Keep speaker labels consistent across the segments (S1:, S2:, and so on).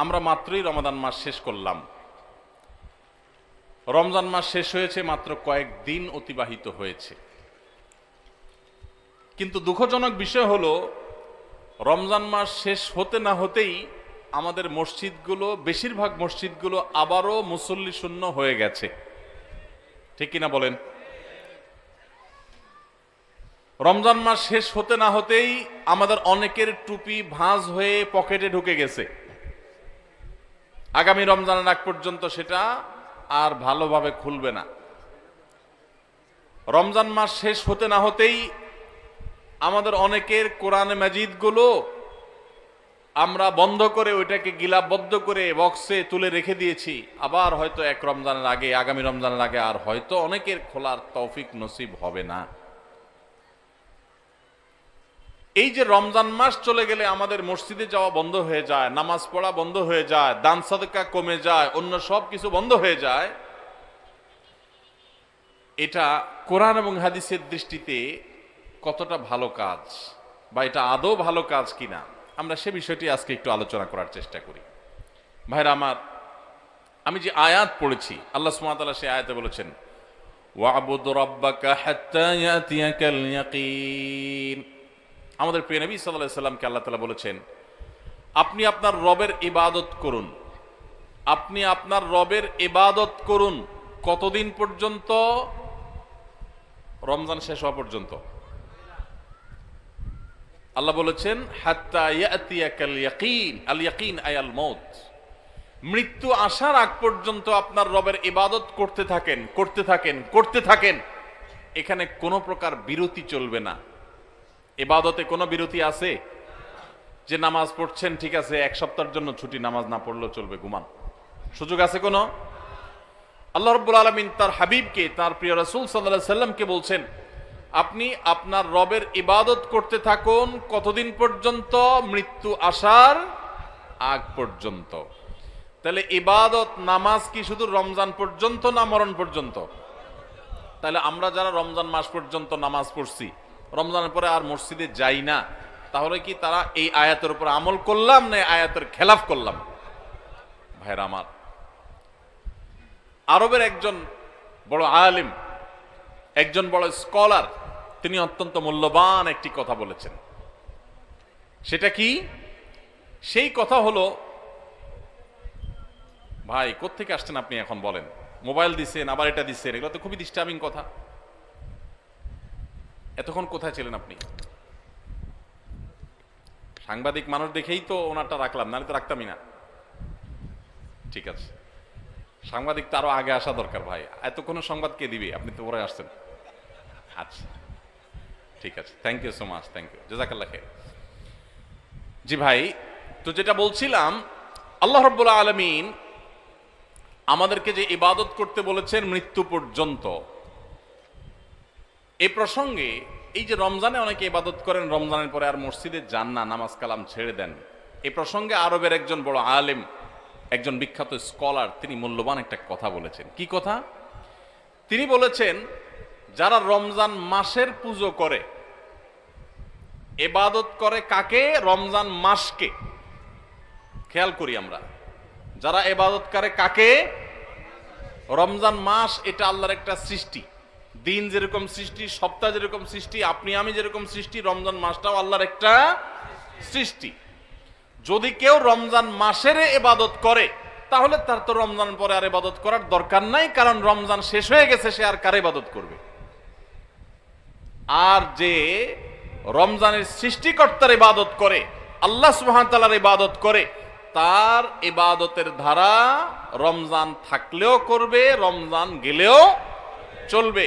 S1: আমরা মাত্রই রমাদান মাস শেষ করলাম। রমজান মাস শেষ হয়েছে, মাত্র কয়েকদিন অতিবাহিত হয়েছে। কিন্তু দুঃখজনক বিষয় হলো, রমজান মাস শেষ হতে না হতেই আমাদের মসজিদগুলো, বেশিরভাগ মসজিদগুলো আবারও মুসল্লি শূন্য হয়ে গেছে। ঠিক কিনা বলেন? রমজান মাস শেষ হতে না হতেই আমাদের অনেকের টুপি ভাঁজ হয়ে পকেটে ঢুকে গেছে। আগামী রমজানের আগ পর্যন্ত সেটা আর ভালোভাবে খুলবে না। রমজান মাস শেষ হতে না হতেই আমাদের অনেকের কোরআন মাজিদগুলো আমরা বন্ধ করে ওইটাকে গিলাবদ্ধ করে বক্সে তুলে রেখে দিয়েছি। আবার হয়তো এক রমজানের আগে, আগামী রমজানের আগে আর হয়তো অনেকের খোলার তৌফিক নসিব হবে না। এই যে রমজান মাস চলে গেলে আমাদের মসজিদে যাওয়া বন্ধ হয়ে যায়, নামাজ পড়া বন্ধ হয়ে যায়, দান সাদকা কমে যায়, অন্য সব কিছু বন্ধ হয়ে যায়, এটা কোরআন এবং হাদিসের দৃষ্টিতে কতটা ভালো কাজ, বা এটা আদৌ ভালো কাজ কিনা, আমরা সে বিষয়টি আজকে একটু আলোচনা করার চেষ্টা করি। ভাইরা আমার, আমি যে আয়াত পড়েছি, আল্লাহ সুবহানাহু ওয়া তাআলা সেই আয়াতে বলেছেন, ওয়া'বুদ রাব্বাকা হাত্তা ইয়াতিয়াকাল ইয়াকিন। আমাদের প্রিয় নবী সাল্লাল্লাহু আলাইহি সাল্লামকে আল্লাহ তাআলা বলেছেন, আপনি আপনার রবের ইবাদত করুন। আপনি আপনার রবের ইবাদত করুন কতদিন পর্যন্ত? রমজান শেষ হওয়া পর্যন্ত। আল্লাহ বলেছেন হাত্তা ইয়াতিয়াকাল ইয়াকিন। আল ইয়াকিন আয়াল মউত। মৃত্যু আসার আগ পর্যন্ত আপনার রবের ইবাদত করতে থাকেন, করতে থাকেন, করতে থাকেন। এখানে কোনো প্রকার বিরতি চলবে না। ইবাদতে কোনো বিরতি আছে? যে নামাজ পড়ছেন, ঠিক আছে, এক সপ্তাহের জন্য ছুটি, নামাজ না পড়লেও চলবে, ঘুমান, সুযোগ আছে কোনো? আল্লাহ রাব্বুল আলামিন তার হাবিবকে, তার প্রিয় রাসূল সাল্লাল্লাহু আলাইহি সাল্লামকে বলছেন, আপনি আপনার রবের ইবাদত করতে থাকুন কতদিন পর্যন্ত? মৃত্যু আসার আগ পর্যন্ত। তাহলে ইবাদত, নামাজ কি শুধু রমজান পর্যন্ত না মরণ পর্যন্ত? তাহলে আমরা যারা রমজান মাস পর্যন্ত নামাজ পড়ছি, রমজানের পরে আর মসজিদে যাই না, তাহলে কি তারা এই আয়াতের উপর আমল করলাম না আয়াতের খেলাফ করলাম? ভাইরা আমার, আরবের একজন বড় আলিম, একজন বড় স্কলার, তিনি অত্যন্ত মূল্যবান একটি কথা বলেছেন। সেটা কি? সেই কথা হলো, ভাই কোত্থেকে আসছেন আপনি এখন বলেন? মোবাইল দিছেন, আবার এটা দিচ্ছেন, এগুলো তো খুবই ডিস্টার্বিং কথা। এতক্ষণ কোথায় ছিলেন আপনি? সাংবাদিক মানুষ দেখেই তো ওনারটা রাখলাম, নাহলে তো রাখতামই না। ঠিক আছে, সাংবাদিক তো আরো আগে আসা দরকার ভাই। এতক্ষণ সংবাদ কে দিবে? আপনি তো পরে আসছেন। আচ্ছা, ঠিক আছে, thank you so much, thank you, জাযাকাল্লাহ খাইর। জি ভাই, তো যেটা বলছিলাম, আল্লাহ রাব্বুল আলামিন আমাদেরকে যে ইবাদত করতে বলেছেন মৃত্যু পর্যন্ত, এই প্রসঙ্গে এই যে রমজানে অনেকে ইবাদত করেন, রমজানের পরে আর মসজিদে যান না, নামাজ কালাম ছেড়ে দেন, এই প্রসঙ্গে আরবের একজন বড় আলেম, একজন বিখ্যাত স্কলার, তিনি মূল্যবান একটা কথা বলেছেন। কি কথা? তিনি বলেছেন, যারা রমজান মাসের পুজো করে, ইবাদত করে কাকে? রমজান মাসকে। খেয়াল করি আমরা, যারা ইবাদত করে কাকে? রমজান মাস এটা আল্লাহর একটা সৃষ্টি। দিন যেরকম সৃষ্টি, সপ্তাহ যেরকম সৃষ্টি, আপনি আমি যেরকম সৃষ্টি, রমজান মাসটাও আল্লাহর একটা সৃষ্টি। যদি কেউ রমজান মাসের ইবাদত করে, তাহলে তার তো রমজান পরে আর ইবাদত করার দরকার নাই, কারণ রমজান শেষ হয়ে গেছে, সে আর কার ইবাদত করবে? আর যে রমজানের সৃষ্টিকর্তার ইবাদত করে, আল্লাহ সুবহানাহু ওয়া তাআলার ইবাদত করে, তার ইবাদতের ধারা রমজান থাকলেও করবে, রমজান গেলেও চলবে।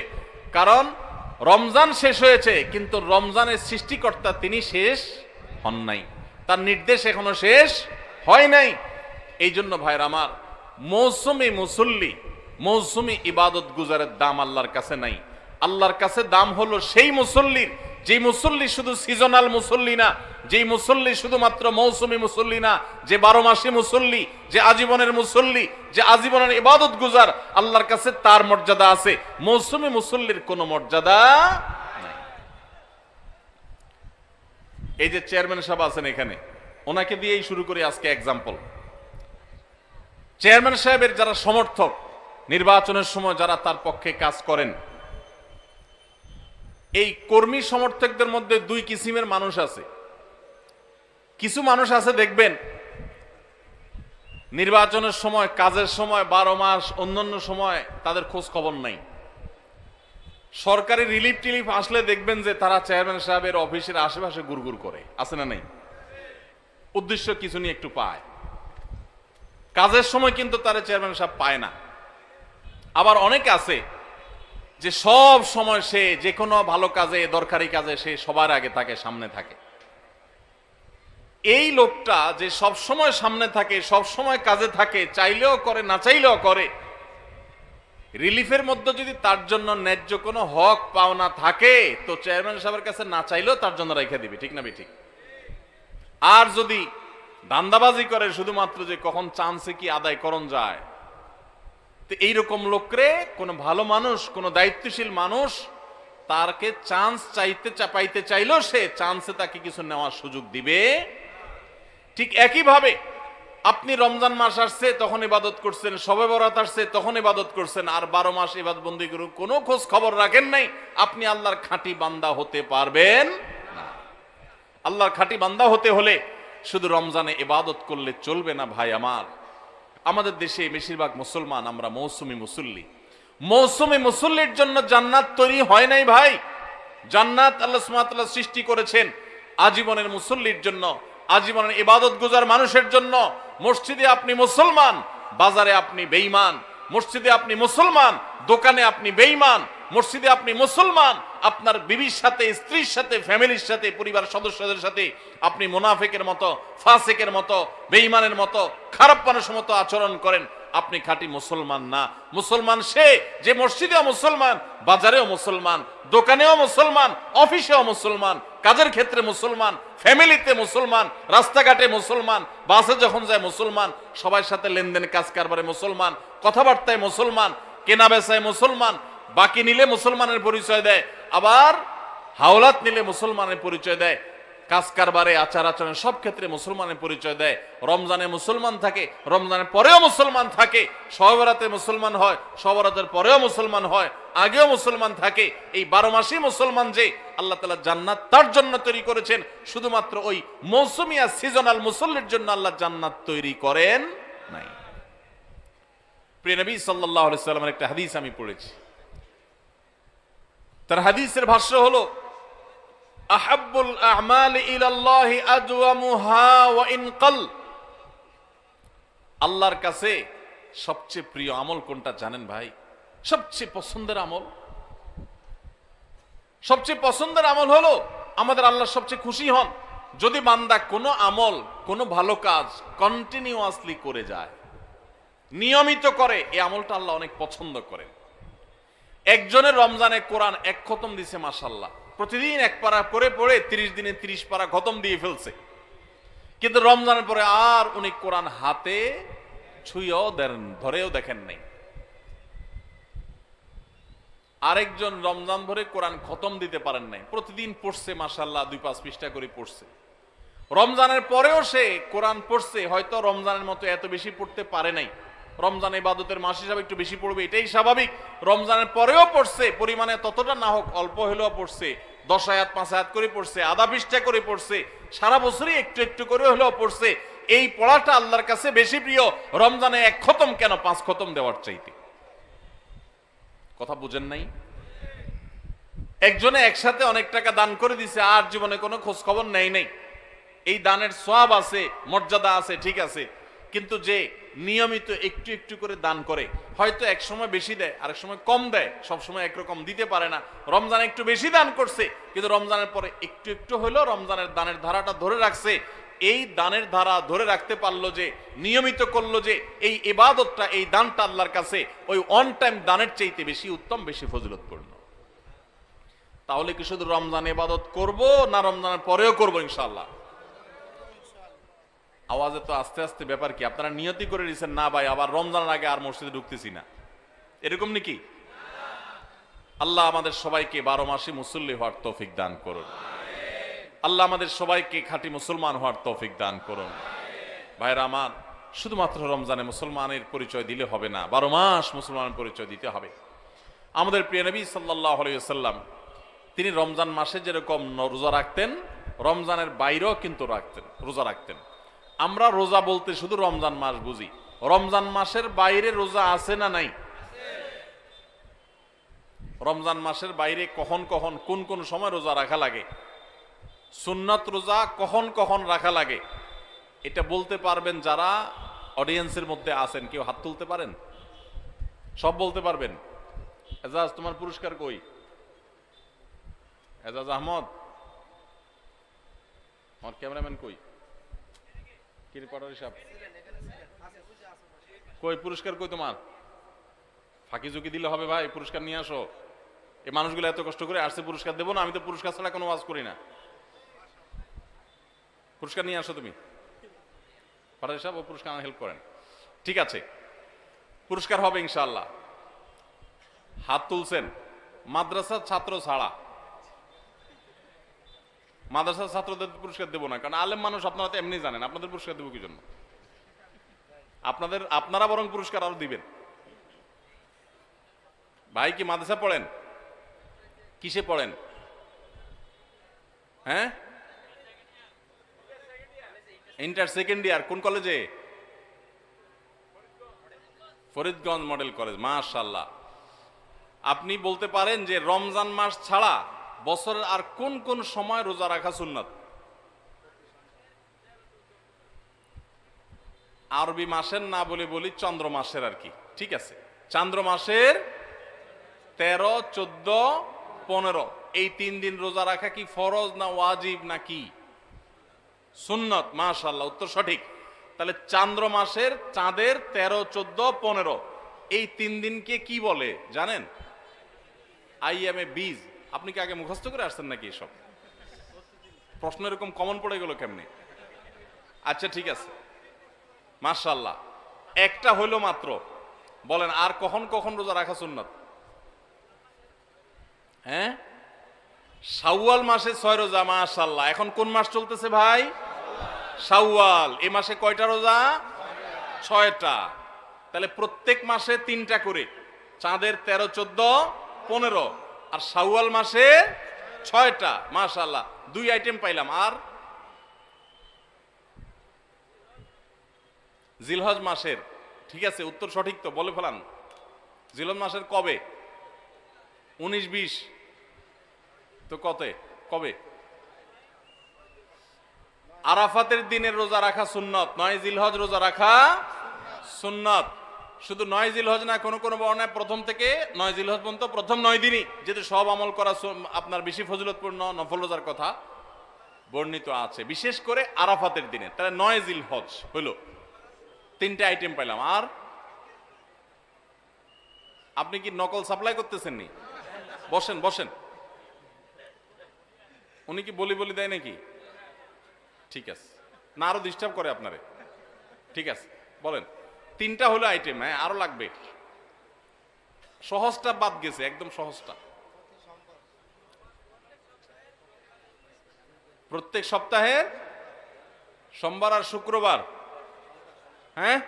S1: কারণ রমজান শেষ হয়েছে, কিন্তু রমজানের সৃষ্টিকর্তা তিনি শেষ হন নাই, তার নির্দেশ এখনো শেষ হয় নাই। এই জন্য ভাইরা আমার, মৌসুমি মুসল্লি, মৌসুমি ইবাদত গুজারের দাম আল্লাহর কাছে নাই। আল্লাহর কাছে দাম হলো সেই মুসল্লির, যে মুসল্লি শুধু সিজনাল মুসল্লি না, যেই মুসল্লি শুধুমাত্র মৌসুমি মুসল্লি না, যে 12 মাসে মুসল্লি, যে আজীবনের মুসল্লি, যে আজীবনের ইবাদত গুজার, আল্লাহর কাছে তার মর্যাদা আছে, মৌসুমি মুসল্লির কোনো মর্যাদা নাই। এই যে চেয়ারম্যান সাহেব আছেন এখানে, ওনাকে দিয়েই শুরু করি আজকে এক্সাম্পল। চেয়ারম্যান সাহেবের যারা সমর্থক, নির্বাচনের সময় যারা তার পক্ষে কাজ করেন, এই কর্মী সমর্থকদের মধ্যে দুই কিসিমের মানুষ আছে। কিছু মানুষ আছে দেখবেন নির্বাচনের সময়, কাজের সময়, 12 মাস অন্যান্য সময় তাদের খোঁজ খবর নাই। সরকারি রিলিফ টিলিফ আসলে দেখবেন যে তারা চেয়ারম্যান সাহেবের অফিসের আশেপাশে গুড়গুড় করে, আছে না নাই? উদ্দেশ্য কিছু নিয়ে একটু পায়। কাজের সময় কিন্তু তারা চেয়ারম্যান সাহেব পায় না। আবার অনেকে আছে যে সব সময় সে যে কোনো ভালো কাজে, দরকারি কাজে সে সবার আগে থাকে, সামনে থাকে। এই লোকটা যে সব সময় সামনে থাকে, সব সময় কাজে থাকে, চাইলেও করে না চাইলেও করে, রিলিফের মধ্যে যদি তার জন্য ন্যায্য কোনো হক পাওনা থাকে তো চেয়ারম্যান সাহেবের কাছে না চাইলেও তার জন্য রেখে দিবে, ঠিক না ঠিক? আর যদি দান্দাবাজি করে শুধুমাত্র যে কখন চান্সে কি আদায় করণ যায়, তো এইরকম লোকরে কোনো ভালো মানুষ, কোনো দায়িত্বশীল মানুষ তারকে চান্স পাইতে চাইলেও সে চান্সে তাকে কিছু নেওয়ার সুযোগ দিবে। ঠিক একইভাবে আপনি রমজান মাস আসছে তখন ইবাদত করছেন, শবে বরাত আসছে তখন ইবাদত করছেন, আর 12 মাস ইবাদত বন্দি করে কোনো খোঁজ খবর রাখেন নাই, আপনি আল্লাহর খাঁটি বান্দা হতে পারবেন না। আল্লাহর খাঁটি বান্দা হতে হলে শুধু রমজানে ইবাদত করলে চলবে না ভাই আমার। আমাদের দেশে বেশিরভাগ মুসলমান আমরা মৌসুমী মুসল্লি। মৌসুমী মুসল্লির জন্য জান্নাত তৈরি হয় নাই ভাই। জান্নাত আল্লাহ সুবহানাহু ওয়া তাআলা সৃষ্টি করেছেন আজীবনের মুসল্লির জন্য, আজীবনের ইবাদত গুজার মানুষের জন্য। মসজিদে আপনি মুসলমান, বাজারে আপনি বেঈমান। মসজিদে আপনি মুসলমান, দোকানে আপনি বেঈমান। মসজিদে আপনি মুসলমান, আপনার বিবির সাথে, স্ত্রীর সাথে, ফ্যামিলির সাথে, পরিবার সদস্যদের সাথে আপনি মুনাফিকের মতো, ফাসিকের মতো, বেঈমানের মতো, খারাপ মানুষের মতো আচরণ করেন, আপনি খাঁটি মুসলমান না। মুসলমান সে যে মসজিদেও মুসলমান, বাজারেও মুসলমান, দোকানেও মুসলমান, অফিসেও মুসলমান, কাজের ক্ষেত্রে মুসলমান, ফ্যামিলিতে মুসলমান, রাস্তাঘাটে মুসলমান, বাসে যখন যায় মুসলমান, সবার সাথে লেনদেন কাজ কারবারে মুসলমান, কথাবার্তায় মুসলমান, কেনা বেচায় মুসলমান, বাকি নিলে মুসলমানের পরিচয় দেয়, আবার হাওলাত নিলে মুসলমানের পরিচয় দেয়, কাজ কারবারে, আচার আচরণ সব ক্ষেত্রে মুসলমানের পরিচয় দেয়। রমজানে মুসলমান থাকে, রমজানের পরেও মুসলমান থাকে, শবে বরাতে মুসলমান হয়, শবে বরাতের পরেও মুসলমান হয়, আগেও মুসলমান থাকে। এই 12 মাসই মুসলমান যে আল্লাহ তাআলা জান্নাত তার জন্য তৈরি করেছেন, শুধুমাত্র ওই মৌসুমিয়া সিজনাল মুসল্লির জন্য আল্লাহ জান্নাত তৈরি করেন নাই। প্রিয় নবী সাল্লাল্লাহু আলাইহি সাল্লামের একটা হাদিস আমি পড়েছি। তার হাদিসের ভাষ্য হলো, আহাব্বুল আ'মালি ইলাল্লাহি আদওয়ামুহা ওয়া ইন ক্বাল। আল্লাহর কাছে সবচেয়ে প্রিয় আমল কোনটা জানেন ভাই? সবচেয়ে পছন্দের আমল, সবচেয়ে পছন্দের আমল হলো, আমাদের আল্লাহ সবচেয়ে খুশি হন যদি বান্দা কোনো আমল, কোনো ভালো কাজ কন্টিনিউয়াসলি করে যায়, নিয়মিত করে। এই আমলটা আল্লাহ অনেক পছন্দ করেন। একজনের রমজানে কোরআন 1 খতম দিছে, মাশাআল্লাহ, প্রতিদিন 1 পারা করে পড়ে 30 দিনে 30 পারা খতম দিয়ে ফেলছে, কিন্তু রমজানের পরে আর উনি কোরআন হাতে ছুঁয়েও দেন, ধরেও দেখেন নাই। আরেকজন রমজান ভরে কোরআন খতম দিতে পারেন নাই, প্রতিদিন পড়ছে, মাশাআল্লাহ 2-5 পৃষ্ঠা করে পড়ছে। রমজানের পরেও সে কোরআন পড়ছে, হয়তো রমজানের মতো এত বেশি পড়তে পারে নাই, রমজান ইবাদতের মাস হিসাবে একটু বেশি পড়বে, এটাই স্বাভাবিক। রমজানের পরেও পড়ছে, পরিমাণে ততটা না হোক, অল্প হলেও পড়ছে, 10 আয়াত 5 আয়াত করে পড়ছে, আধা পৃষ্ঠা করে পড়ছে, সারা বছরই একটু একটু করে হলেও পড়ছে। এই পড়াটা আল্লাহর কাছে বেশি প্রিয় রমজানে 1 খতম কেন 5 খতম দেওয়ার চাইতে। কথা বুঝেন নাই? একজনে একসাথে অনেক টাকা দান করে দিছে, আর জীবনে কোনো খোঁজ খবর নেই নাই। এই দানের সওয়াব আছে, মর্যাদা আছে, ঠিক আছে, কিন্তু যে নিয়মিত একটু একটু করে দান করে, হয়তো এক সময় বেশি দেয়, আরেক সময় কম দেয়, সব সময় একরকম দিতে পারে না। রমজানে একটু বেশি দান করছে, কিন্তু রমজানের পরে একটু একটু হলেও রমজানের দানের ধারাটা ধরে রাখছে। এই দানের ধারা ধরে রাখতে পারলো যে, নিয়মিত করলো যে, এই ইবাদতটা, এই দানটা আল্লাহর কাছে ওই অন টাইম দানের চাইতে বেশি উত্তম, বেশি ফজিলতপূর্ণ। তাহলে কি শুধু রমজানে ইবাদত করব, না রমজানের পরেও করবো ইনশাআল্লাহ? আওয়াজে তো আস্তে আস্তে ব্যাপার কি, আপনারা নিয়তি করে দিয়েছেন না ভাই আবার রমজানের আগে আর মসজিদে ঢুকতেছি না, এরকম নাকি? আল্লাহ আমাদের সবাইকে 12 মাসে মুসল্লি হওয়ার তৌফিক দান করুন। আল্লাহ আমাদের সবাইকে খাঁটি মুসলমান হওয়ার তৌফিক দান করুন। ভাইরা আমার, শুধুমাত্র রমজানে মুসলমানের পরিচয় দিলে হবে না, 12 মাস মুসলমানের পরিচয় দিতে হবে। আমাদের প্রিয় নবী সাল্লাল্লাহু আলাইহি ওয়াসাল্লাম তিনি রমজান মাসে যেরকম রোজা রাখতেন, রমজানের বাইরেও কিন্তু রোজা রাখতেন। আমরা রোজা বলতে শুধু রমজান মাস বুঝি, রমজান মাসের বাইরে রোজা আছে না নাই? রমজান মাসের বাইরে কখন কখন কোন কোন সময় রোজা রাখা লাগে, সুন্নত রোজা কখন কখন রাখা লাগে, এটা বলতে পারবেন যারা অডিয়েন্সের মধ্যে আছেন? কেউ হাত তুলতে পারেন? সব বলতে পারবেন? এজাজ, তোমার পুরস্কার কই? এজাজ আহমদ, আমার ক্যামেরাম্যান কই? কি রিপোর্টার হিসাব কই? পুরস্কার কই তোমার? ফাঁকি ঝুঁকি দিলে হবে ভাই, পুরস্কার নিয়ে আসো। এই মানুষগুলো এত কষ্ট করে আসছে, পুরস্কার দেবো না? আমি তো পুরস্কার ছাড়া কোনো ওয়াজ করি না। পুরস্কার নিয়ে আসো তুমি। ফারাজ সাহেব ও পুরস্কার হেল্প করেন। ঠিক আছে, পুরস্কার হবে ইনশাআল্লাহ। হাত তুলছেন মাদ্রাসার ছাত্র ছাড়া। মাদ্রাসার ছাত্রদের পুরস্কার দেবো না, কারণ আলেম মানুষ আপনারা তো এমনি জানেন, আপনাদের পুরস্কার দেবো কি জন্য? আপনারা বরং পুরস্কার আরো দিবেন। ভাই কি মাদ্রাসা পড়েন? কিসে পড়েন? হ্যাঁ, ইন্টার সেকেন্ড ইয়ার। কোন কলেজে? Faridganj model college. মাশাআল্লাহ। আপনি বলতে পারেন যে রমজান মাস ছাড়া বছরের আর কোন কোন সময় রোজা রাখা সুন্নাত? আরবি মাসের না বলে বলি চন্দ্র মাসের আর কি। ঠিক আছে, চন্দ্র মাসের 13, 14, 15 এই 3 দিন রোজা রাখা কি ফরজ না ওয়াজিব না কি সুন্নত? মাশাআল্লাহ, উত্তর সঠিক। তাহলে চন্দ্র মাসের চাঁদের 13, 14, 15 এই 3 দিনকে কি বলে জানেন? আইয়ামে বীজ। আপনি কি আগে মুখস্থ করে আসছেন নাকি এসব প্রশ্ন? এরকম কমন পড়ে গেল কেমনে? আচ্ছা ঠিক আছে, মাশাআল্লাহ। একটা হইলো মাত্র। বলেন আর কখন কখন রোজা রাখা সুন্নাত? হ্যাঁ, শাওয়াল মাসে 6 রোজা। মাশাআল্লাহ। এখন কোন মাস চলতেছে ভাই? শাওয়াল। এই মাসে কয়টা রোজা? 6টা। তাহলে প্রত্যেক মাসে 3টা করে, চাঁদের 13, 14, 15 আর শাওয়াল মাসে 6টা। মাশাআল্লাহ, 2 আইটেম পাইলাম। আর জিলহজ মাসের, ঠিক আছে উত্তর সঠিক তো, বলে ফেলান। জিলহজ মাসের কবে? 19, 20 তো কবে? আরাফাতের দিনের রোজা রাখা সুন্নত, 9 জিলহজ রোজা রাখা সুন্নত। শুধু 9 জিলহজ না, কোন কোন বর্ণনায় প্রথম থেকে 9 জিলহজ পর্যন্ত প্রথম 9 দিনই, যেহেতু সব আমল করা আপনার বেশি ফজিলতপূর্ণ নফল রোজার কথা বর্ণিত আছে, বিশেষ করে আরাফাতের দিনে। তাহলে 9 জিলহজ হইল। 3টে আইটেম পাইলাম। আর আপনি কি নকল সাপ্লাই করতেছেন নি? বসেন বসেন। উনি কি বলি দেয় নাকি? ঠিক আছে, না আরো ডিস্টার্ব করে আপনারে? ঠিক আছে, বলেন। 3টা হলো আইটেম। হ্যাঁ, আরো লাগবে। সহজটা বাদ গেছে, একদম সহজটা। প্রত্যেক সপ্তাহের সোমবার আর শুক্রবার। হ্যাঁ,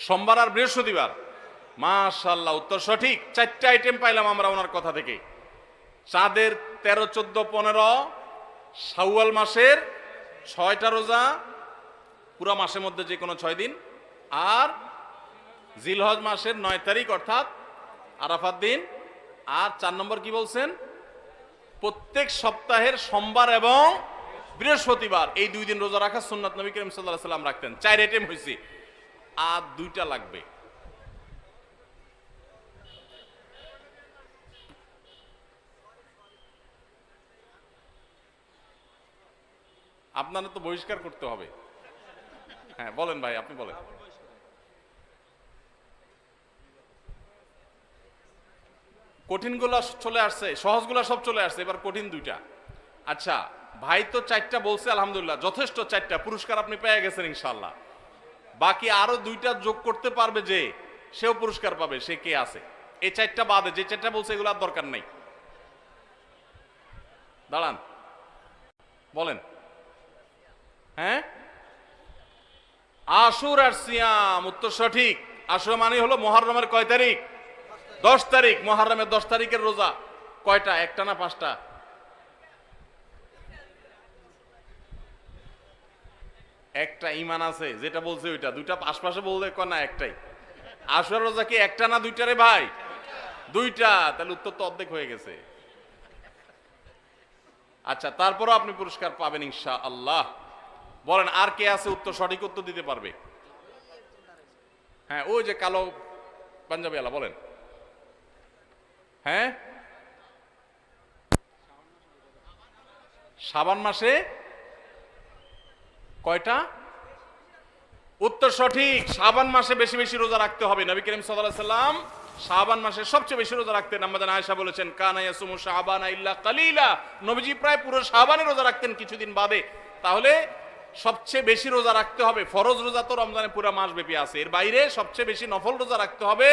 S1: সোমবার আর বৃহস্পতিবার। মাশাআল্লাহ, উত্তর সঠিক। 4টে আইটেম পাইলাম আমরা ওনার কথা থেকে। চাঁদের 13, 14, 15, শাওয়াল মাসের 6টা রোজা, পুরা মাসের মধ্যে যে কোনো 6 দিন, আর জিলহজ মাসের 9 তারিখ অর্থাৎ আরাফাত দিন। আর 4 নম্বর কি বলছেন? প্রত্যেক সপ্তাহের সোমবার এবং বৃহস্পতিবার এই 2 দিন রোজা রাখা সুন্নাত। নবী করিম সাল্লাল্লাহু আলাইহি ওয়াসাল্লাম রাখতেন। 4 আইটেম হয়েছে, আর 2টা লাগবে। আপনারা তো বহিষ্কার করতে হবে। হ্যাঁ বলেন ভাই, আপনি বলেন। কঠিনগুলো চলে আসছে, সহজগুলো সব চলে আসছে, এবার কঠিন 2টা। আচ্ছা ভাই তো 4টা বলছে, আলহামদুলিল্লাহ, যথেষ্ট। 4টা পুরস্কার আপনি পেয়ে গেছেন ইনশাআল্লাহ। বাকি আরো 2টা যোগ করতে পারবে যে, সেও পুরস্কার পাবে। সে কে আছে? এই 4টা বাদে যে 4টা বলছে এগুলো আর দরকার নাই। দাঁড়ান, বলেন। হ্যাঁ, আশুরার সিয়াম, উত্তর সঠিক। আশুরা মানে হলো মুহররমের কয় তারিখ? 10 তারিখ। মুহররমের 10 তারিখের রোজা কয়টা? একটা না 5টা? একটা। ইমান আছে যেটা বলছে ওইটা। দুইটা আশপাশে বললে কয় না একটাই। আশুরার রোজা কি একটা না দুইটা রে ভাই? দুইটা। তাহলে উত্তর তো অর্ধেক হয়ে গেছে। আচ্ছা, তারপরও আপনি পুরস্কার পাবেন ইনশাআল্লাহ। বলেন আর কে আছে উত্তর সঠিক উত্তর দিতে পারবে? হ্যাঁ, ওই যে কালো পাঞ্জাবি আলা, বলেন। হ্যাঁ, শাবান মাসে কয়টা? উত্তর সঠিক। শাবান মাসে বেশি বেশি রোজা রাখতে হবে। নবী করিম সাল্লাল্লাহু আলাইহি সাল্লাম শাবান মাসে সবচেয়ে বেশি রোজা রাখতেন। আম্মা জান আয়েশা বলেছেন, কানা ইয়াসুমু শাবানা ইল্লা কালিলা। নবীজি প্রায় পুরো শাবানে রোজা রাখতেন, কিছুদিন বাদে। তাহলে সবচেয়ে বেশি রোজা রাখতে হবে। ফরজ রোজা তো রমজানে পুরো মাস ব্যাপী আছে, এর বাইরে সবচেয়ে বেশি নফল রোজা রাখতে হবে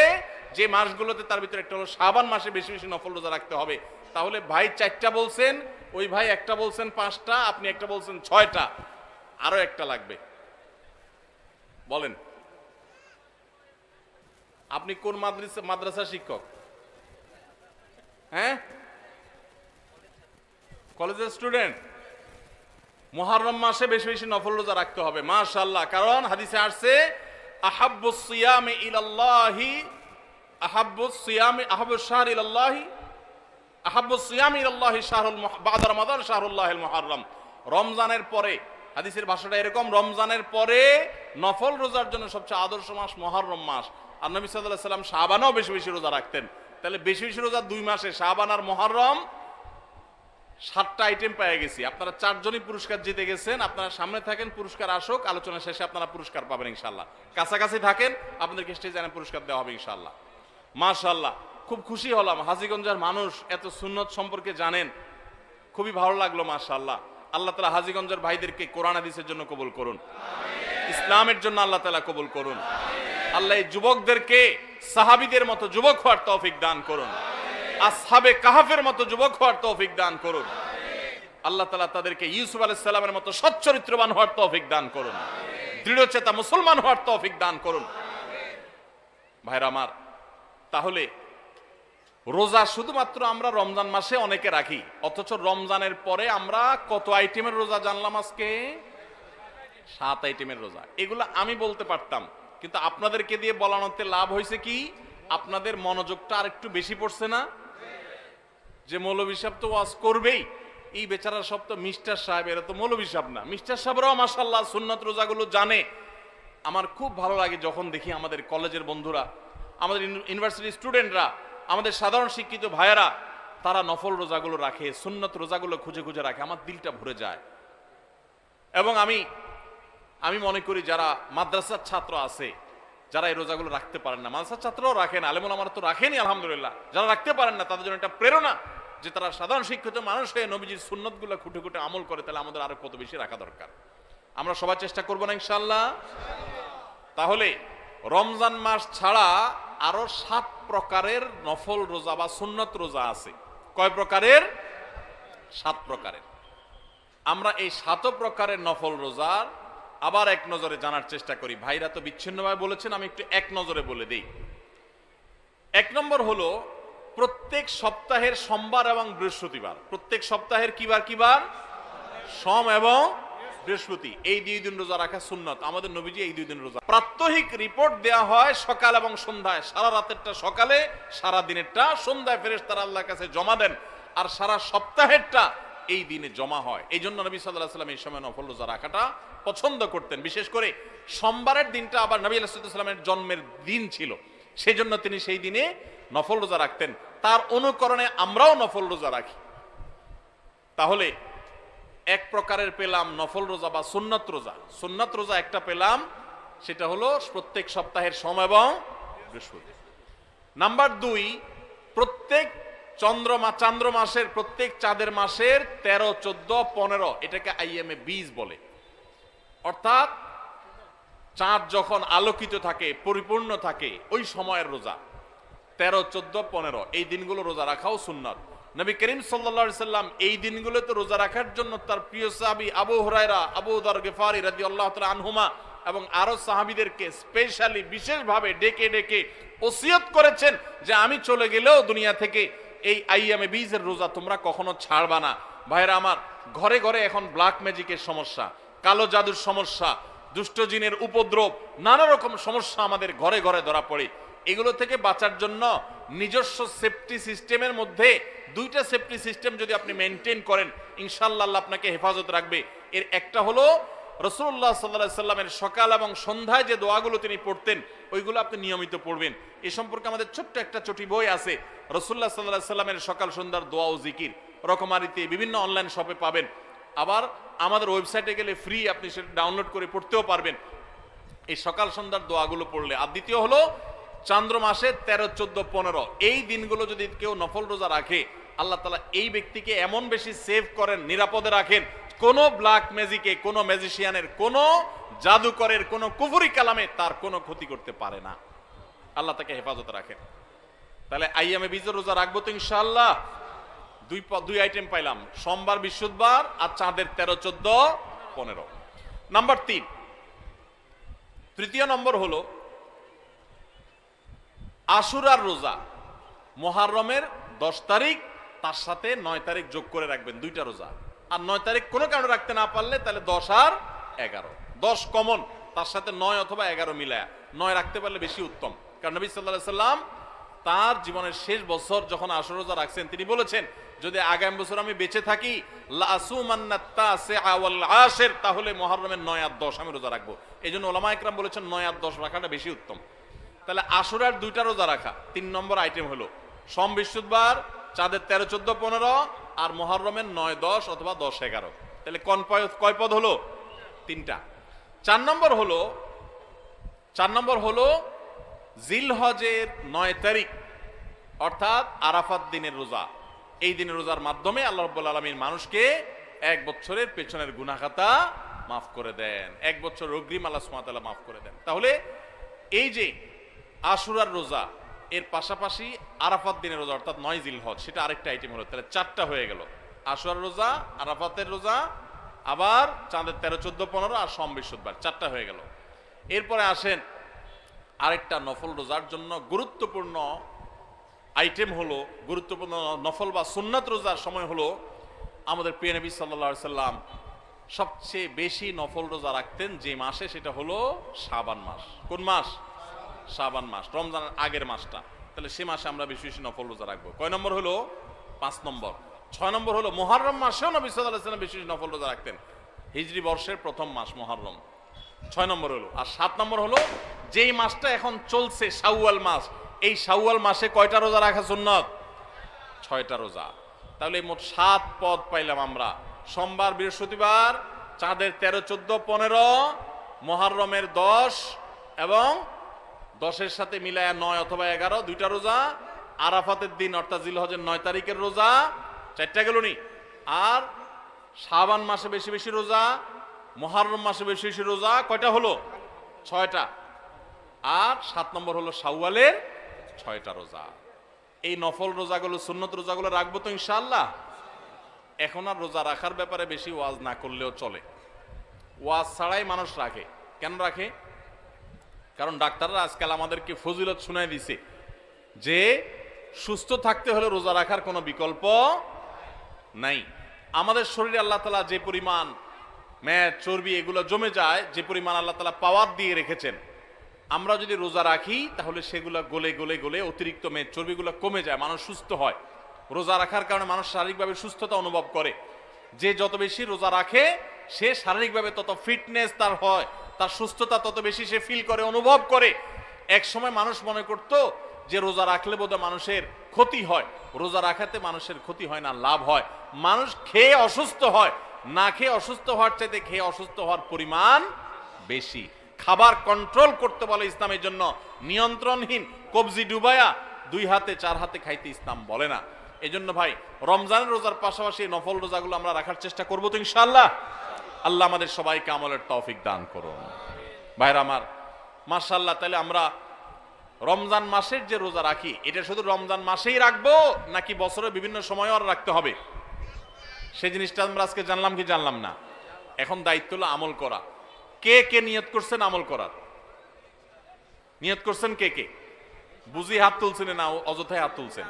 S1: যে মাসগুলোতে, তার ভিতরে একটা হলো শাবান মাসে বেশি বেশি নফল রোজা রাখতে হবে। তাহলে ভাই 4টা বলছেন, ওই ভাই একটা বলছেন 5টা, আপনি একটা বলছেন 6টা, আরো একটা লাগবে। বলেন আপনি কোন মাদ্রাসা শিক্ষক? হ্যাঁ, কলেজের স্টুডেন্ট। মুহররম মাসে বেশি বেশি নফল রোজা রাখতে হবে মাশাআল্লাহ। কারণ হাদিসে আসছে, আহাব্বুস সিয়ামি ইলাল্লাহি আহাব্বুস সিয়ামি আহাব্বুস শাহরি ইলাল্লাহি আহাব্বুস সিয়ামি ইলাল্লাহি শাহরুল বাদা রমাদান শাহরুল্লাহিল মুহররম। রমজানের পরে, হাদিসের ভাষাটা এরকম, রমজানের পরে নফল রোজার জন্য সবচেয়ে আদর্শ মাস মুহররম মাস। আর নবী সাল্লাল্লাহু আলাইহি সাল্লাম শাবানেও বেশি বেশি রোজা রাখতেন। তাহলে বেশি বেশি রোজা 2 মাসে, শাবান আর মুহররম, 7টা আইটেম পেয়ে গেছি। আপনারা 4 জনই পুরস্কার জিতে গেছেন। আপনারা সামনে থাকেন, পুরস্কার আসুক, আলোচনা শেষে আপনারা পুরস্কার পাবেন ইনশাআল্লাহ। কাছাকাছি থাকেন, আপনাদেরকে স্টেজে এনে পুরস্কার দেওয়া হবে ইনশাআল্লাহ। মাশাআল্লাহ, খুব খুশি হলাম। হাজীগঞ্জের মানুষ এত সুন্নত সম্পর্কে জানেন, খুবই ভালো লাগলো মাশাআল্লাহ। আল্লাহ তাআলা হাজীগঞ্জের ভাইদেরকে কোরআন হাদিসের জন্য কবুল করুন, ইসলামের জন্য আল্লাহ তাআলা কবুল করুন। আল্লাহ এই যুবকদেরকে সাহাবীদের মতো যুবক হওয়ার তৌফিক দান করুন, আসহাবে কাহাফের মতো যুবক হওয়ার তৌফিক দান করুন। আল্লাহ তাআলা তাদেরকে ইউসুফ আলাইহিস সালামের মতো সচ্চরিত্রবান হওয়ার তৌফিক দান করুন, দৃঢ়চেতা মুসলমান হওয়ার তৌফিক দান করুন। ভাইরা আমার, তাহলে রোজা শুধুমাত্র আমরা রমজান মাসে অনেকে রাখি, অথচ রমজানের পরে আমরা কত আইটেমের রোজা জানলাম আজকে? 7 আইটেমের রোজা। এগুলো আমি বলতে পারতাম, কিন্তু আপনাদেরকে দিয়ে বলানোতে লাভ হয়েছে কি? আপনাদের মনোযোগটা আরেকটু বেশি পড়ছে না? যে মৌলভী সাহেব তো ওয়াজ করবেই, এই বেচারা সব তো মিস্টার সাহেব, এরা তো মৌলভী সাহেব না। মিস্টার সাহেবরাও মাশাআল্লাহ সুন্নত রোজাগুলো জানে। আমার খুব ভালো লাগে যখন দেখি আমাদের কলেজের বন্ধুরা, আমাদের ইউনিভার্সিটি স্টুডেন্টরা, আমাদের সাধারণ শিক্ষিত ভাইয়েরা, তারা নফল রোজাগুলো রাখে, সুন্নত রোজাগুলো খুঁজে খুঁজে রাখে। আমার দিলটা ভরে যায়। এবং আমি মনে করি যারা মাদ্রাসার ছাত্র আছে, যারা এই রোজাগুলো রাখতে পারেন না, মাদ্রাসার ছাত্রও রাখেন, আলেমুল আমার তো রাখেনি আলহামদুলিল্লাহ, যারা রাখতে পারেন না তাদের জন্য একটা প্রেরণা যে তারা সাধারণ শিক্ষিত মানুষ হয়ে নবীজির সুন্নতগুলো খুঁটে খুঁটে আমল করে, তাহলে আমাদের আরো কত বেশি রাখা দরকার। আমরা সবাই চেষ্টা করবো না ইনশাআল্লাহ? তাহলে রমজান মাস ছাড়া আরো 7 প্রকারের নফল রোজা বা সুন্নত রোজা আছে। কয় প্রকারের? 7 প্রকারের। আমরা এই 7 প্রকারের নফল রোজার আবার এক নজরে জানার চেষ্টা করি। ভাইরা তো বিচ্ছিন্নভাবে বলেছেন, আমি একটু এক নজরে বলে দিই। 1 নম্বর হলো প্রত্যেক সপ্তাহের সোমবার এবং বৃহস্পতিবার। প্রত্যেক সপ্তাহের কিবার কিবার? সোম এবং বৃহস্পতি। এই 2 দিন রোজা রাখা সুন্নত। আমাদের নবীজি এই 2 দিন রোজা। প্রাত্যহিক রিপোর্ট দেয়া হয় সকাল এবং সন্ধ্যায়। সারা রাতেরটা সকালে, সারা দিনেরটা সন্ধ্যায় ফেরেশতারা আল্লাহর কাছে জমা দেন, আর সারা সপ্তাহেরটা এই দিনে জমা হয়। এই জন্য নবী সাল্লাল্লাহু আলাইহি ওয়াসাল্লাম এই সময় নফল রোজা রাখাটা পছন্দ করতেন। বিশেষ করে সোমবারের দিনটা আবার নবী সাল্লাল্লাহু আলাইহি ওয়াসাল্লামের জন্মের দিন ছিল, সেই জন্য তিনি সেই দিনে নফল রোজা রাখতেন। তার অনুকরণে আমরাও নফল রোজা রাখি। তাহলে 1 প্রকারের পেলাম নফল রোজা বা সুন্নত রোজা। সুন্নত রোজা একটা পেলাম, সেটা হলো প্রত্যেক সপ্তাহের সোম এবং বৃহস্পতি। নাম্বার 2, প্রত্যেক চান্দ্র মাসের, প্রত্যেক চাঁদের মাসের 13, 14, 15, এটাকে আইএমএ 20 বলে। অর্থাৎ চাঁদ যখন আলোকিত থাকে, পরিপূর্ণ থাকে, ওই সময়ের রোজা 13, 14, 15 এই দিনগুলো রোজা রাখাও সুন্নাত। নবী করিম সাল্লাল্লাহু আলাইহি সাল্লাম এই দিনগুলোতে রোজা রাখার জন্য তার প্রিয় সাহাবী আবু হুরায়রা, আবু যর গিফারি রাদিয়াল্লাহু তাআলা আনহুমা এবং আরো সাহাবীদেরকে স্পেশালি বিশেষভাবে ডেকে ডেকে ওসিয়ত করেছেন যে আমি চলে গেলেও দুনিয়া থেকে এই আইয়ামে বীজের রোজা তোমরা কখনো ছাড়বা না। ভাইরা আমার, ঘরে ঘরে এখন ব্ল্যাক ম্যাজিকের সমস্যা, কালো জাদুর সমস্যা, দুষ্ট জিনের উপদ্রব, নানা রকম সমস্যা আমাদের ঘরে ঘরে ধরা পড়ে। এগুলো থেকে বাঁচার জন্য নিজস্ব সেফটি সিস্টেমের মধ্যে দুইটা সেফটি সিস্টেম যদি আপনি মেনটেন করেন, ইনশাআল্লাহ আল্লাহ আপনাকে হেফাজত রাখবে। এর একটা হলো রাসূলুল্লাহ সাল্লাল্লাহু আলাইহি সাল্লামের সকাল এবং সন্ধ্যায় যে দোয়াগুলো তিনি পড়তেন ওইগুলো আপনি নিয়মিত পড়বেন। এ সম্পর্কে আমাদের ছোট্ট একটা চটি বই আছে, রাসূলুল্লাহ সাল্লাল্লাহু আলাইহি সাল্লামের সকাল সন্ধ্যার দোয়া ও জিকির, রকমারিতে বিভিন্ন অনলাইন শপে পাবেন। আবার আমাদের ওয়েবসাইটে গেলে ফ্রি, আপনি সেটা ডাউনলোড করে পড়তেও পারবেন এই সকাল সন্ধ্যার দোয়াগুলো পড়লে। আর দ্বিতীয় হলো চন্দ্র মাসে 13, 14, 15 এই দিনগুলো যদি কেউ নফল রোজা রাখে, আল্লাহ তাআলা এই ব্যক্তিকে এমন বেশি সেভ করেন, নিরাপদে রাখেন, কোন ব্ল্যাক ম্যাজিকে, কোন ম্যাজিশিয়ানের, কোন জাদুকরের, কোন কুফরি কালামে তার কোনো ক্ষতি করতে পারে না। আল্লাহ তাকে হেফাজত রাখেন। তাহলে আইয়ামে বীজের রোজা রাখবো তো ইনশাআল্লাহ। দুই আইটেম পাইলাম, সোমবার, বৃহস্পতিবার আর চাঁদের 13, 14, 15। নাম্বার 3, তৃতীয় নম্বর হলো আশুরার রোজা। মুহররমের 10 তারিখ তার সাথে 9 তারিখ যোগ করে রাখবেন, দুইটা রোজা। আর 9 তারিখ কোনো কারণে রাখতে না পারলে তাহলে 10 আর 11, 10 কমন, তার সাথে 9 অথবা 11 মিলায়া 9 রাখতে পারলে বেশি উত্তম। কারণ নবী সাল্লাল্লাহু আলাইহি সাল্লাম তার জীবনের শেষ বছর যখন আশুরা রোজা রাখছেন, তিনি বলেছেন যদি আগামী বছর আমি বেঁচে থাকি লাসুমান্নাত তাসিআ ওয়াল আশির, তাহলে মুহররমের 9 আর 10 আমি রোজা রাখবো। এইজন্য উলামা ইকরাম বলেছেন 9 আর 10 রাখাটা বেশি উত্তম। তাহলে আশুরার দুইটা রোজা রাখা 3 নম্বর আইটেম হলো সোম, বৃহস্পতিবার, চাঁদের 13, 14, 15 আর মুহররমের 9, 10 অথবা 10, 11। তাহলে কয় পদ হলো? 3টা। 4 নম্বর হলো জিলহজের 9 তারিখ অর্থাৎ আরাফাত দিনের রোজা। এই দিনের রোজার মাধ্যমে আল্লাহ রাব্বুল আলামিন মানুষকে 1 বছরের পেছনের গুনাহ খাতা মাফ করে দেন, 1 বছর অগ্রিম আল্লাহ সুবহানাহু ওয়া তাআলা মাফ করে দেন। তাহলে এই যে আশুরার রোজা, এর পাশাপাশি আরাফাত দিনের রোজা অর্থাৎ 9 জিলহজ, সেটা আরেকটা আইটেম হলো। তাহলে 4টা হয়ে গেল, আশুরার রোজা, আরাফাতের রোজা, আবার চাঁদের 13, 14, 15 আর সোম, বৃহস্পতিবার, 4টা হয়ে গেল। এরপরে আসেন আরেকটা নফল রোজার জন্য গুরুত্বপূর্ণ আইটেম হলো, গুরুত্বপূর্ণ নফল বা সুন্নাত রোজার সময় হলো আমাদের প্রিয় নবী সাল্লাল্লাহু আলাইহি সাল্লাম সবচেয়ে বেশি নফল রোজা রাখতেন যে মাসে, সেটা হলো শাবান মাস। কোন মাস? শাবান মাস, রমজানের আগের মাসটা। তাহলে সে মাসে আমরা বেশি বেশি নফল রোজা রাখবো। কয় নম্বর হলো? 5 নম্বর। 6 নম্বর হলো মুহররম মাসেও নবী সাল্লাল্লাহু আলাইহি সাল্লাম বেশি বেশি নফল রোজা রাখতেন। হিজরি বর্ষের প্রথম মাস মুহররম, 6 নম্বর হলো। আর 7 নম্বর হলো যেই মাসটা এখন চলছে শাওয়াল মাস, এই শাওয়াল মাসে কয়টা রোজা রাখা সুন্নাত? 6টা রোজা। তাহলে মোট 7 পদ পাইলাম আমরা। সোমবার, বৃহস্পতিবার, চাঁদের 13, 14, 15, মুহররমের 10 এবং 10-এর সাথে মিলায়া 9 অথবা 11, 2টা রোজা। আরাফাতের দিন অর্থাৎ জিলহজের 9 তারিখের রোজা, 4টা গেল নি। আর শাবান মাসে বেশি বেশি রোজা, মুহররম মাসে বেশি বেশি রোজা, কয়টা হলো? 6টা। আর 7 নম্বর হলো শাওয়ালের 6টা রোজা। এই নফল রোজাগুলো, সুন্নত রোজাগুলো রাখবো তো ইনশাআল্লাহ। এখন আর রোজা রাখার ব্যাপারে বেশি ওয়াজ না করলেও চলে। ওয়াজ ছাড়াই মানুষ রাখে। কেন রাখে? কারণ ডাক্তাররা আজকাল আমাদেরকে ফজিলত শুনাই দিছে যে সুস্থ থাকতে হলে রোজা রাখার কোনো বিকল্প নাই। আমাদের শরীরে আল্লাহ তাআলা যে পরিমাণ মেদ, চর্বি এগুলো জমে যায়, যে পরিমাণ আল্লাহ তাআলা পাওয়ার দিয়ে রেখেছেন, আমরা যদি রোজা রাখি তাহলে সেগুলো গলে গলে গলে অতিরিক্ত মেদ, চর্বিগুলো কমে যায়, মানুষ সুস্থ হয়। রোজা রাখার কারণে মানুষ শারীরিকভাবে সুস্থতা অনুভব করে। যে যত বেশি রোজা রাখে সে শারীরিকভাবে তত ফিটনেস তার হয়, তার সুস্থতা তত বেশি সে ফিল করে, অনুভব করে। এক সময় মানুষ মনে করত যে রোজা রাখলে বোধহয় মানুষের ক্ষতি হয়। রোজা রাখাতে মানুষের ক্ষতি হয় না, লাভ হয়। মানুষ খেয়ে অসুস্থ হয়, না খেয়ে অসুস্থ হওয়ার চাইতে খেয়ে অসুস্থ হওয়ার পরিমাণ বেশি। খাবার কন্ট্রোল করতে বলে ইসলামের জন্য, নিয়ন্ত্রণহীন কবজি ডুবায়া 2 হাতে 4 হাতে খাইতে ইসলাম বলে না। এজন্য ভাই রমজানের রোজার পাশাপাশি নফল রোজাগুলো আমরা রাখার চেষ্টা করবো তো ইনশাআল্লাহ। আল্লাহ আমাদের সবাইকে আমলের তৌফিক দান করুন। ভাইরা আমার, মাশাআল্লাহ। তাহলে আমরা রমজান মাসের যে রোজা রাখি, এটা শুধু রমজান মাসেই রাখবো নাকি বছরের বিভিন্ন সময়ও আর রাখতে হবে? সেই জিনিসটা আমরা আজকে জানলাম কি জানলাম না? এখন দায়িত্ব হলো আমল করা। কে কে নিয়ত করছেন আমল করার? নিয়ত করছেন কে কে? বুঝি হাত তুলছেন না অযথায় হাত তুলছেন?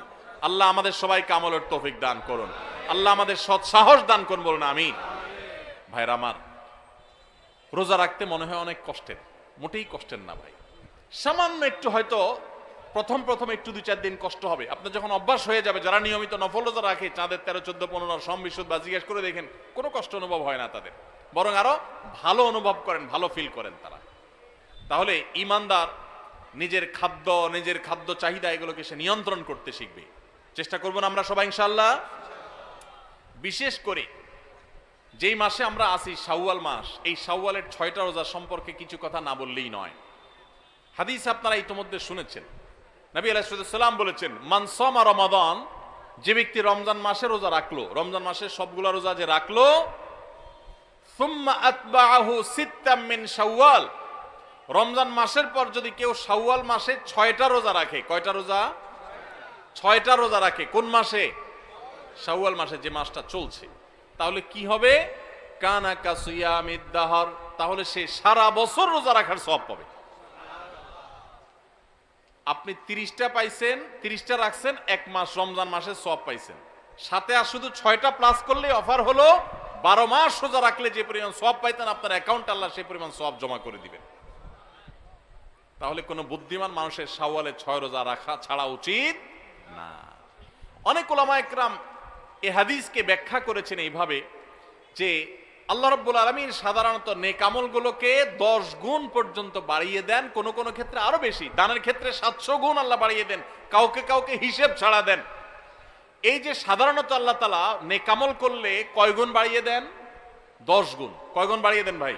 S1: আল্লাহ আমাদের সবাইকে আমলের তৌফিক দান করুন, আল্লাহ আমাদের সৎ সাহস দান করুন, বলুন আমিন। ভাইরা আমার, রোজা রাখতে মনে হয় অনেক কষ্টের, মোটেই কষ্টের না ভাই। সামান্য একটু হয়তো প্রথম প্রথম একটু 2-4 দিন কষ্ট হবে, আপনার যখন অভ্যাস হয়ে যাবে। যারা নিয়মিত নফল রোজা রাখে, চাঁদের 13, 14, 15 সম বিশুদ্ধ বা জিজ্ঞেস করে দেখেন, কোনো কষ্ট অনুভব হয় না তাদের, বরং আরো ভালো অনুভব করেন, ভালো ফিল করেন তারা। তাহলে ইমানদার নিজের খাদ্য চাহিদা এগুলোকে সে নিয়ন্ত্রণ করতে শিখবে। চেষ্টা করব না আমরা সবাই ইনশাআল্লাহ। বিশেষ করে যেই মাসে আমরা আছি, শাওয়াল মাস, এই শাওয়ালের 6টা রোজা সম্পর্কে কিছু কথা না বললেই নয়। হাদিস আপনারা ইতিমধ্যে শুনেছেন, নবী আলাইহিস সালাম বলেছেন, মান সামা রমাদান, যে ব্যক্তি রমজান মাসে রোজা রাখলো, রমজান মাসের সবগুলা রোজা যে রাখলো, সুম্মা আতবাআহু সিত্তাম মিন শাওয়াল, রমজান মাসের পর যদি কেউ শাওয়াল মাসে 6টা রোজা রাখে, কয়টা রোজা? 6টা রোজা রাখে। কোন মাসে? শাওয়াল মাসে, যে মাসটা চলছে। তাহলে কি হবে? কানা কাসিয়ামিদ দাহর, তাহলে সে সারা বছর রোজা রাখার সওয়াব পাবে। আপনি 30টা পাইছেন, 30টা রাখছেন, 1 মাস রমজান মাসে সওয়াব পাইছেন। সাথে আর শুধু 6টা প্লাস করলে অফার হলো 12 মাস রোজা রাখলে যে পরিমাণ সওয়াব পাইতেন, আপনার অ্যাকাউন্টে আল্লাহ সেই পরিমাণ সওয়াব জমা করে দিবেন। তাহলে কোনো বুদ্ধিমান মানুষের শাওয়ালে 6 রোজা রাখা ছাড়া উচিত না। অনেক উলামা ইকরাম এই হাদিসকে ব্যাখ্যা করেছেন এইভাবে যে আল্লাহ রাব্বুল আলামিন সাধারণত নেক আমলগুলোকে 10 গুণ পর্যন্ত বাড়িয়ে দেন, কোন কোন ক্ষেত্রে আরো বেশি, দানের ক্ষেত্রে 700 গুণ আল্লাহ বাড়িয়ে দেন, কাউকে কাউকে হিসেব ছাড়া দেন। এই যে সাধারণত আল্লাহ তাআলা নেক আমল করলে কয় গুণ বাড়িয়ে দেন? 10 গুণ। কয় গুণ বাড়িয়ে দেন ভাই?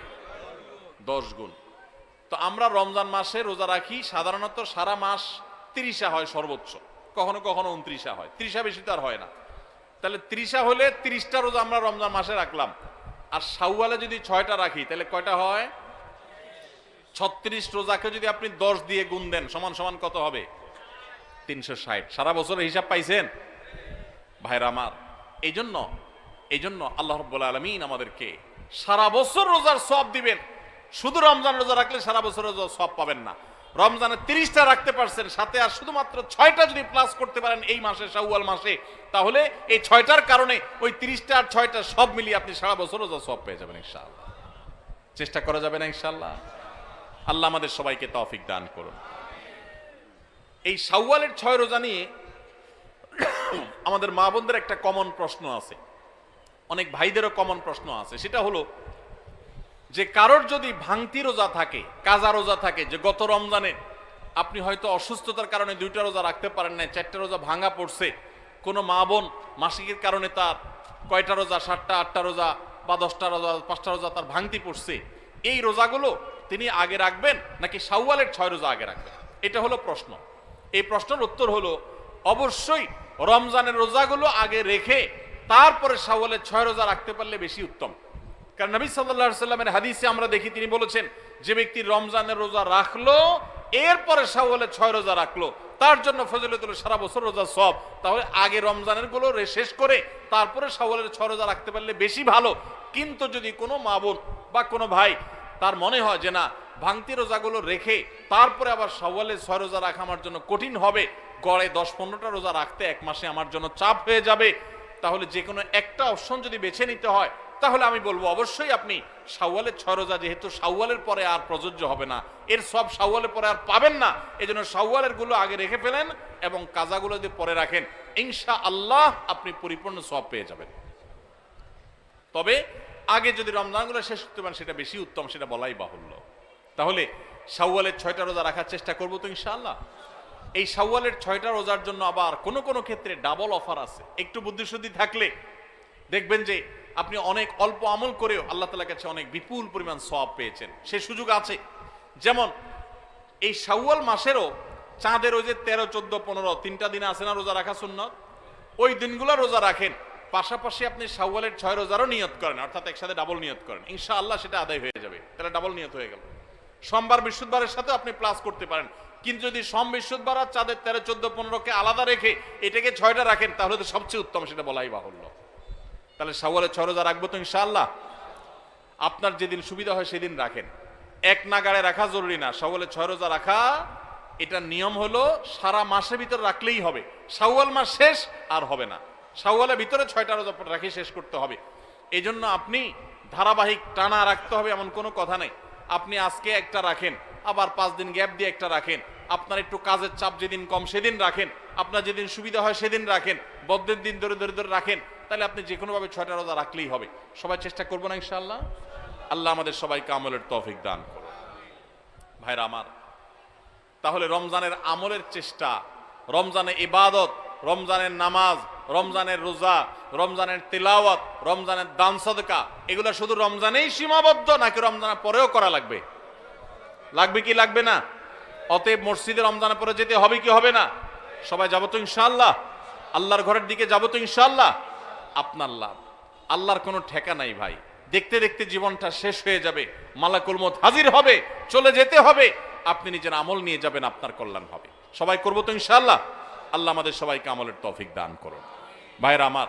S1: 10 গুণ। তো আমরা রমজান মাসে রোজা রাখি, সাধারণত সারা মাস 30 হয় সর্বোচ্চ, কখনো কখনো 29 হয়, 30 বেশি তো আর হয় না। তাহলে 30 হলে 30টা রোজা আমরা রমজান মাসে রাখলাম, আর শাওয়ালে যদি 6টা রাখি তাহলে কয়টা হয়? 36 রোজাকে যদি আপনি 10 দিয়ে গুণ দেন সমান সমান কত হবে? 360। সারা বছরের হিসাব পাইছেন ভাইরা আমার। এই জন্য আল্লাহ রাব্বুল আলামিন আমাদেরকে সারা বছর রোজার সওয়াব দিবেন। শুধু রমজান রোজা রাখলে সারা বছর রোজার সওয়াব পাবেন না। রমজানে 30টা রাখতে পারছেন, সাথে আর শুধুমাত্র 6টা যদি প্লাস করতে পারেন এই মাসে, শাওয়াল মাসে, তাহলে এই 6টার কারণে ওই 30টা আর 6টা সব মিলিয়ে আপনি সারা বছর রোজা সওয়াব পেয়ে যাবেন ইনশাআল্লাহ। চেষ্টা করা যাবে না ইনশাআল্লাহ? আল্লাহ আমাদের সবাইকে তৌফিক দান করুন। এই শাওয়ালের 6 রোজা নিয়ে আমাদের মা বোনদের একটা কমন প্রশ্ন আছে, অনেক ভাইদেরও কমন প্রশ্ন আছে। সেটা হলো যে কারোর যদি ভাঙতি রোজা থাকে, কাজা রোজা থাকে, যে গত রমজানে আপনি হয়তো অসুস্থতার কারণে 2টা রোজা রাখতে পারেন না, 4টা রোজা ভাঙা পড়ছে, কোনো মা বোন মাসিকের কারণে তার কয়টা রোজা, 7টা 8টা রোজা বা 10টা রোজা 5টা রোজা তার ভাঙতি পড়ছে, এই রোজাগুলো তিনি আগে রাখবেন নাকি শাওয়ালের 6 রোজা আগে রাখবেন? এটা হলো প্রশ্ন। এই প্রশ্নের উত্তর হলো অবশ্যই রমজানের রোজাগুলো আগে রেখে তারপরে শাওয়ালের 6 রোজা রাখতে পারলে বেশি উত্তম। কারণ নবী সাল্লাল্লাহু আলাইহি সাল্লামের হাদিসে আমরা দেখি, তিনি বলেছেন যে ব্যক্তি রমজানের রোজা রাখলো এরপরে শাওয়ালের 6 রোজা রাখলো, তার জন্য ফজিলত হলো সারা বছর রোজা সওয়াব। তাহলে আগে রমজানের গুলো শেষ করে তারপরে শাওয়ালের 6 রোজা রাখতে পারলে বেশি ভালো। কিন্তু যদি কোনো মা বোন বা কোনো ভাই তার মনে হয় যে না, ভাঙতি রোজাগুলো রেখে তারপরে আবার শাওয়ালের 6 রোজা রাখা আমার জন্য কঠিন হবে, গড়ে 10-15টা রোজা রাখতে 1 মাসে আমার জন্য চাপ হয়ে যাবে, তাহলে যে কোনো একটা অপশন যদি বেছে নিতে হয়, তাহলে আমি বলবো অবশ্যই আপনি শাওয়ালের 6 রোজা, যেহেতু শাওয়ালের পরে আর প্রযোজ্য হবে না, এর সব শাওয়ালের পরে আর পাবেন না, এজন্য শাওয়ালের গুলো আগে রেখে ফেলেন এবং কাজাগুলো যদি পরে রাখেন, ইনশাআল্লাহ আপনি পরিপূর্ণ সওয়াব পেয়ে যাবেন। তবে আগে যদি রমজানগুলো শেষ করতে পারেন সেটা বেশি উত্তম, সেটা বলাই বাহুল্য। তাহলে শাওয়ালের 6টা রোজা রাখার চেষ্টা করবো তো ইনশাআল্লাহ। এই শাওয়ালের 6টা রোজার জন্য আবার কোনো কোনো ক্ষেত্রে ডাবল অফার আছে। একটু বুদ্ধিশুদ্ধি থাকলে দেখবেন যে আপনি অনেক অল্প আমল করেও আল্লাহ তাআলার কাছে অনেক বিপুল পরিমাণ সওয়াব পেয়েছেন, সে সুযোগ আছে। যেমন এই শাওয়াল মাসেরও চাঁদের ওই যে 13, 14, 15 3টা দিন আছে না রোজা রাখা সুন্নাত, ওই দিনগুলো রোজা রাখেন, পাশাপাশি আপনি শাওয়ালের 6 রোজারও নিয়ত করেন, অর্থাৎ একসাথে ডাবল নিয়ত করেন, ইনশাআল্লাহ সেটা আদায় হয়ে যাবে। তাহলে ডাবল নিয়ত হয়ে গেল। সোমবার বৃহস্পতিবারের সাথে আপনি প্লাস করতে পারেন, কিন্তু যদি সোম বৃহস্পতিবার আর চাঁদের 13, 14, 15কে আলাদা রেখে এটাকে 6টা রাখেন তাহলে তো সবচেয়ে উত্তম, সেটা বলাই বাহুল্য। তাহলে শাওয়ালের 6 রোজা রাখবো তো ইনশাআল্লাহ। আপনার যেদিন সুবিধা হয় সেদিন রাখেন, এক নাগাড়ে রাখা জরুরি না, শাওয়ালে 6 রোজা রাখা এটা নিয়ম হলো সারা মাসের ভিতর রাখলেই হবে, শাওয়াল মাস শেষ আর হবে না, শাওয়ালের ভিতরে 6টা রোজা রাখি শেষ করতে হবে। এই জন্য আপনি ধারাবাহিক টানা রাখতে হবে এমন কোনো কথা নেই। আপনি আজকে একটা রাখেন, আবার 5 দিন গ্যাপ দিয়ে একটা রাখেন, আপনার একটু কাজের চাপ যেদিন কম সেদিন রাখেন, আপনার যেদিন সুবিধা হয় সেদিন রাখেন, বদ্ধের দিন ধরে ধরে ধরে রাখেন, তাহলে আপনি যে কোনোভাবে 6টা রোজা রাখলেই হবে। সবাই চেষ্টা করবো না ইনশাআল্লাহ? আল্লাহ আমাদের সবাইকে আমলের তৌফিক দান করুন। ভাইরা আমার, তাহলে রমজানের আমলের চেষ্টা, রমজানের ইবাদত, রমজানের নামাজ, রমজানের রোজা, রমজানের তিলাওয়াত, রমজানের দান সদকা, এগুলো শুধু রমজানেই সীমাবদ্ধ নাকি রমজানের পরেও করা লাগবে? লাগবে কি লাগবে না? অতএব মসজিদে রমজানের পরে যেতে হবে কি হবে না? সবাই যাবো তো ইনশাআল্লাহ? আল্লাহর ঘরের দিকে যাবো তো ইনশাআল্লাহ? আপনার লাভ, আল্লাহর কোনো ঠেকা নাই ভাই। দেখতে দেখতে জীবনটা শেষ হয়ে যাবে, মালাকুল মউত হাজির হবে, চলে যেতে হবে, আপনি নিজের আমল নিয়ে যাবেন, আপনার কল্যাণ হবে। সবাই করবো তো ইনশাআল্লাহ? আল্লাহ আমাদের সবাইকে আমলের তৌফিক দান করুন। ভাইরা আমার,